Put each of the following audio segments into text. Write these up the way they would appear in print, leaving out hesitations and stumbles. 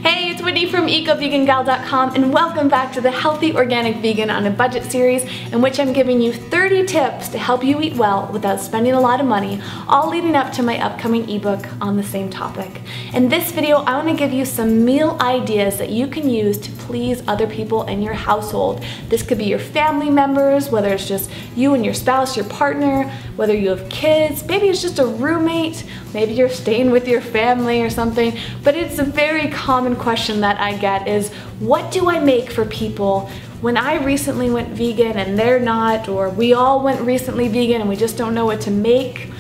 Hey, it's Whitney from EcoVeganGal.com and welcome back to the Healthy Organic Vegan on a Budget series, in which I'm giving you 30 tips to help you eat well without spending a lot of money, all leading up to my upcoming ebook on the same topic. In this video, I want to give you some meal ideas that you can use to please other people in your household. This could be your family members, whether it's just you and your spouse, your partner, whether you have kids, maybe it's just a roommate, maybe you're staying with your family or something, but it's a very common question that I get is, what do I make for people when I recently went vegan and they're not, or we all went recently vegan and we just don't know what to make?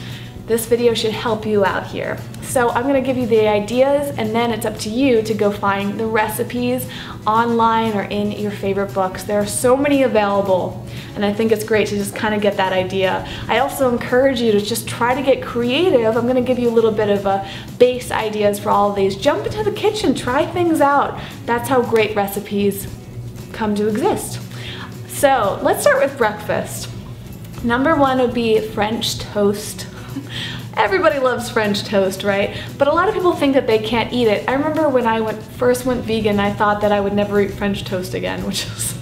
This video should help you out here. So I'm gonna give you the ideas and then it's up to you to go find the recipes online or in your favorite books. There are so many available and I think it's great to just kind of get that idea. I also encourage you to just try to get creative. I'm gonna give you a little bit of a base ideas for all of these. Jump into the kitchen, try things out. That's how great recipes come to exist. So let's start with breakfast. Number one would be French toast. Everybody loves French toast, right? But a lot of people think that they can't eat it. I remember when I first went vegan, I thought that I would never eat French toast again, which is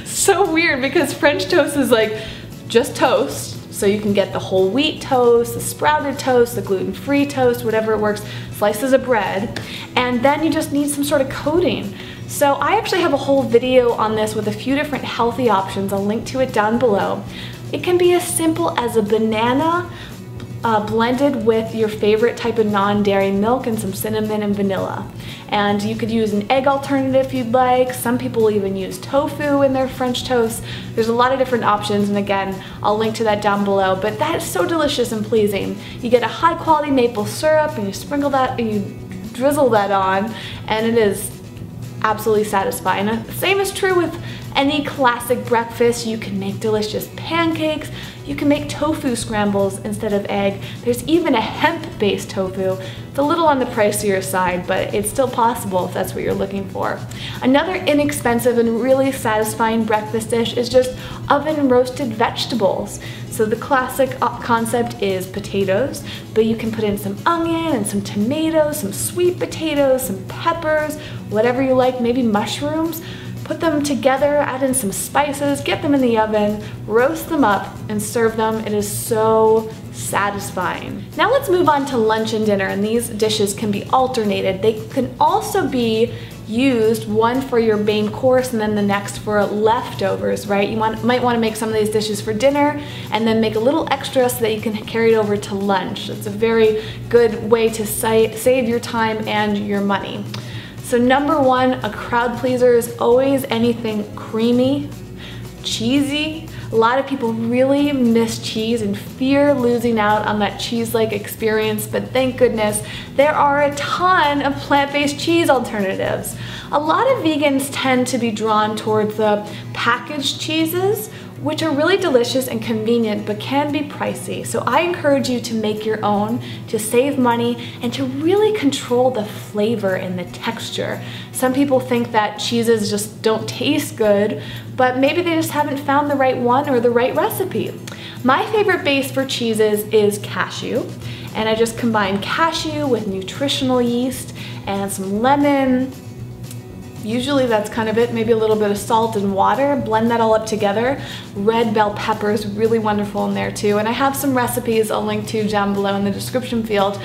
so weird because French toast is like just toast. So you can get the whole wheat toast, the sprouted toast, the gluten-free toast, whatever it works, slices of bread, and then you just need some sort of coating. So I actually have a whole video on this with a few different healthy options. I'll link to it down below. It can be as simple as a banana blended with your favorite type of non-dairy milk and some cinnamon and vanilla. And you could use an egg alternative if you'd like. Some people even use tofu in their French toast. There's a lot of different options, and again, I'll link to that down below, but that is so delicious and pleasing. You get a high quality maple syrup and you sprinkle that, and you drizzle that on, and it is absolutely satisfying. The same is true with any classic breakfast. You can make delicious pancakes. You can make tofu scrambles instead of egg. There's even a hemp-based tofu. It's a little on the pricier side, but it's still possible if that's what you're looking for. Another inexpensive and really satisfying breakfast dish is just oven roasted vegetables. So the classic concept is potatoes, but you can put in some onion and some tomatoes, some sweet potatoes, some peppers, whatever you like, maybe mushrooms. Put them together, add in some spices, get them in the oven, roast them up, and serve them. It is so satisfying. Now let's move on to lunch and dinner, and these dishes can be alternated. They can also be used, one for your main course and then the next for leftovers, right? You might want to make some of these dishes for dinner and then make a little extra so that you can carry it over to lunch. It's a very good way to save your time and your money. So number one, a crowd pleaser is always anything creamy, cheesy. A lot of people really miss cheese and fear losing out on that cheese-like experience, but thank goodness there are a ton of plant-based cheese alternatives. A lot of vegans tend to be drawn towards the packaged cheeses, which are really delicious and convenient but can be pricey. So I encourage you to make your own to save money and to really control the flavor and the texture. Some people think that cheeses just don't taste good, but maybe they just haven't found the right one or the right recipe. My favorite base for cheeses is cashew, and I just combine cashew with nutritional yeast and some lemon. Usually that's kind of it, maybe a little bit of salt and water, blend that all up together. Red bell pepper is really wonderful in there too, and I have some recipes I'll link to down below in the description field.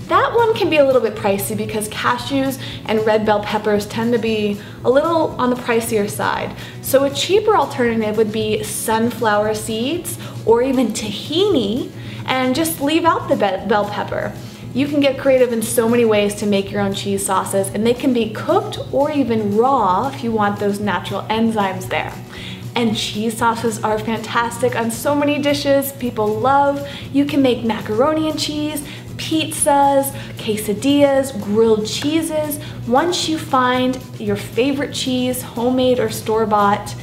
That one can be a little bit pricey because cashews and red bell peppers tend to be a little on the pricier side. So a cheaper alternative would be sunflower seeds or even tahini, and just leave out the bell pepper. You can get creative in so many ways to make your own cheese sauces, and they can be cooked or even raw if you want those natural enzymes there. And cheese sauces are fantastic on so many dishes people love. You can make macaroni and cheese, pizzas, quesadillas, grilled cheeses. Once you find your favorite cheese, homemade or store-bought,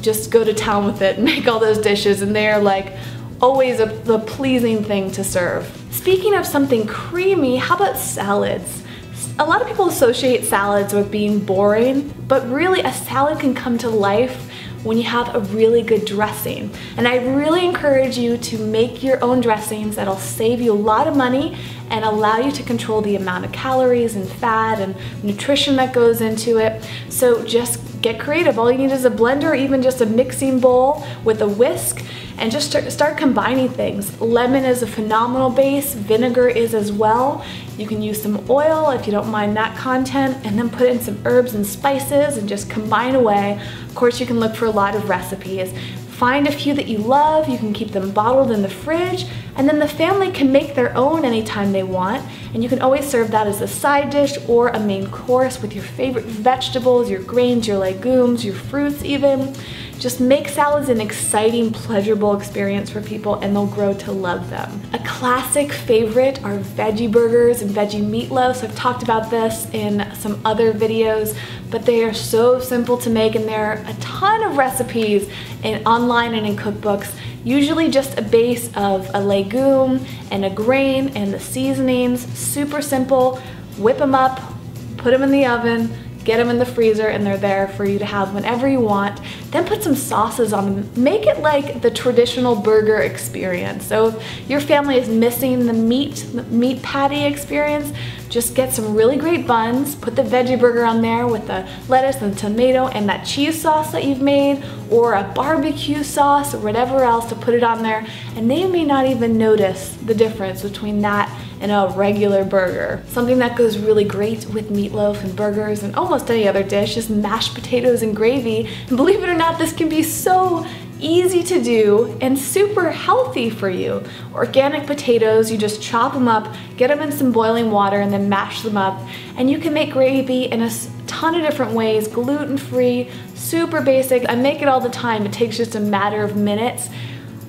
just go to town with it and make all those dishes, and they're like always the pleasing thing to serve. Speaking of something creamy, how about salads? A lot of people associate salads with being boring, but really a salad can come to life when you have a really good dressing. And I really encourage you to make your own dressings that'll save you a lot of money and allow you to control the amount of calories and fat and nutrition that goes into it. So just get creative. All you need is a blender or even just a mixing bowl with a whisk, and just start combining things. Lemon is a phenomenal base, vinegar is as well. You can use some oil if you don't mind that content, and then put in some herbs and spices and just combine away. Of course, you can look for a lot of recipes. Find a few that you love, you can keep them bottled in the fridge, and then the family can make their own anytime they want, and you can always serve that as a side dish or a main course with your favorite vegetables, your grains, your legumes, your fruits even. Just make salads an exciting, pleasurable experience for people, and they'll grow to love them. A classic favorite are veggie burgers and veggie meatloafs. I've talked about this in some other videos, but they are so simple to make, and there are a ton of recipes online and in cookbooks. Usually just a base of a legume and a grain and the seasonings. Super simple. Whip them up, put them in the oven, get them in the freezer, and they're there for you to have whenever you want. Then put some sauces on them. Make it like the traditional burger experience. So if your family is missing the meat patty experience, just get some really great buns, put the veggie burger on there with the lettuce and tomato and that cheese sauce that you've made, or a barbecue sauce or whatever else to put it on there, and they may not even notice the difference between that and a regular burger. Something that goes really great with meatloaf and burgers and almost any other dish is mashed potatoes and gravy. And believe it or not, this can be so easy to do and super healthy for you. Organic potatoes, you just chop them up, get them in some boiling water, and then mash them up. And you can make gravy in a ton of different ways, gluten-free, super basic. I make it all the time. It takes just a matter of minutes.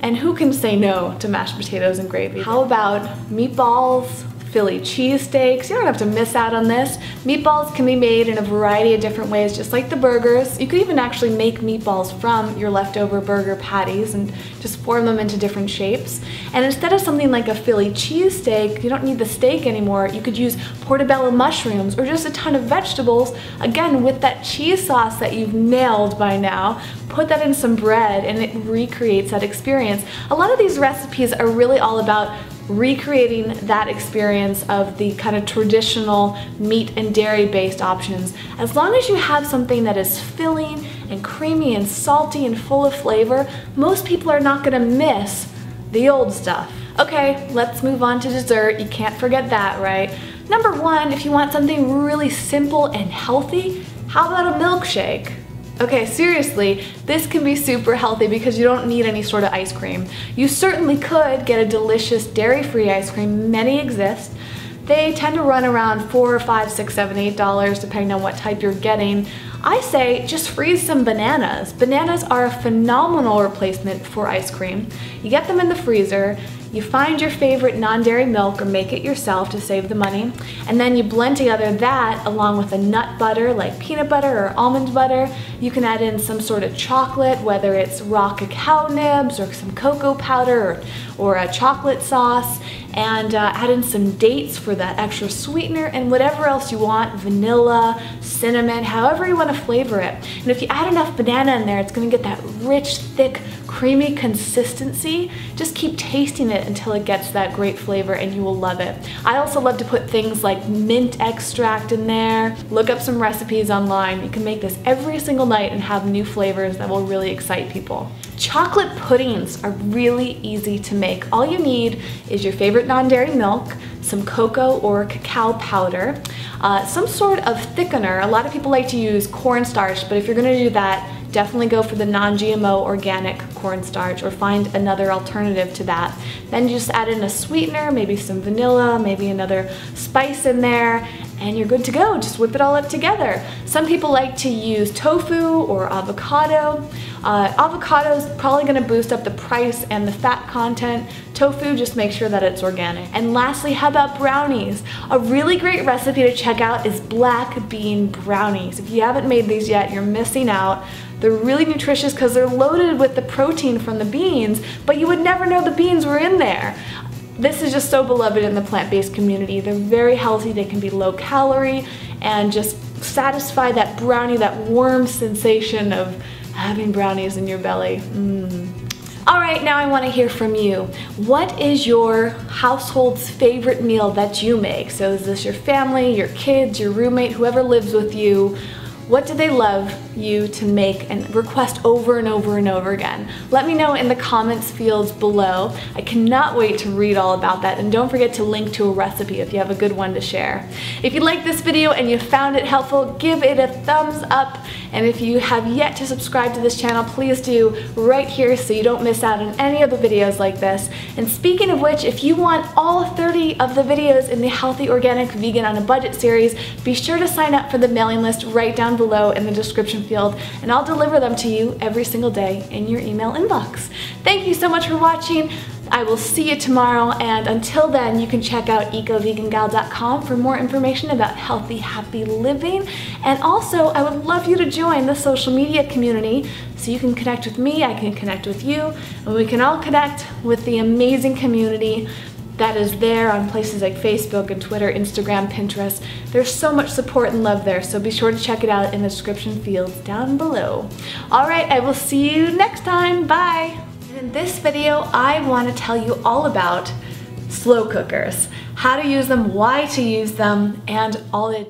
And who can say no to mashed potatoes and gravy? How about meatballs, Philly cheesesteaks? You don't have to miss out on this. Meatballs can be made in a variety of different ways, just like the burgers. You could even actually make meatballs from your leftover burger patties and just form them into different shapes. And instead of something like a Philly cheesesteak, you don't need the steak anymore. You could use portobello mushrooms or just a ton of vegetables, again with that cheese sauce that you've nailed by now. Put that in some bread and it recreates that experience. A lot of these recipes are really all about recreating that experience of the kind of traditional meat and dairy based options. As long as you have something that is filling and creamy and salty and full of flavor, most people are not gonna miss the old stuff. Okay, let's move on to dessert. You can't forget that, right? Number one, if you want something really simple and healthy, how about a milkshake? Okay, seriously, this can be super healthy because you don't need any sort of ice cream. You certainly could get a delicious dairy-free ice cream. Many exist. They tend to run around $4, $5, $6, $7, $8 depending on what type you're getting. I say just freeze some bananas. Bananas are a phenomenal replacement for ice cream. You get them in the freezer, you find your favorite non-dairy milk or make it yourself to save the money, and then you blend together that along with a nut butter like peanut butter or almond butter. You can add in some sort of chocolate, whether it's raw cacao nibs or some cocoa powder or a chocolate sauce, and add in some dates for that extra sweetener and whatever else you want, vanilla, cinnamon, however you want to flavor it. And if you add enough banana in there, it's going to get that rich, thick, creamy consistency. Just keep tasting it until it gets that great flavor and you will love it. I also love to put things like mint extract in there. Look up some recipes online. You can make this every single night and have new flavors that will really excite people. Chocolate puddings are really easy to make. All you need is your favorite non-dairy milk, some cocoa or cacao powder, some sort of thickener. A lot of people like to use cornstarch, but if you're gonna do that, definitely go for the non-GMO organic cornstarch or find another alternative to that. Then you just add in a sweetener, maybe some vanilla, maybe another spice in there, and you're good to go. Just whip it all up together. Some people like to use tofu or avocado. Avocado is probably gonna boost up the price and the fat content. Tofu, just make sure that it's organic. And lastly, how about brownies? A really great recipe to check out is black bean brownies. If you haven't made these yet, you're missing out. They're really nutritious because they're loaded with the protein from the beans, but you would never know the beans were in there. This is just so beloved in the plant-based community. They're very healthy, they can be low calorie, and just satisfy that brownie, that warm sensation of having brownies in your belly. Alright, now I want to hear from you. What is your household's favorite meal that you make? So is this your family, your kids, your roommate, whoever lives with you? What do they love you to make and request over and over and over again? Let me know in the comments fields below. I cannot wait to read all about that, and don't forget to link to a recipe if you have a good one to share. If you like this video and you found it helpful, give it a thumbs up, and if you have yet to subscribe to this channel, please do right here so you don't miss out on any of the videos like this. And speaking of which, if you want all 30 of the videos in the Healthy Organic Vegan on a Budget series, be sure to sign up for the mailing list right down below in the description field, and I'll deliver them to you every single day in your email inbox. Thank you so much for watching. I will see you tomorrow, and until then, you can check out ecovegangal.com for more information about healthy, happy living. And also, I would love you to join the social media community so you can connect with me, I can connect with you, and we can all connect with the amazing community that is there on places like Facebook and Twitter, Instagram, Pinterest. There's so much support and love there, so be sure to check it out in the description fields down below. Alright, I will see you next time. Bye! In this video, I want to tell you all about slow cookers, how to use them, why to use them, and all the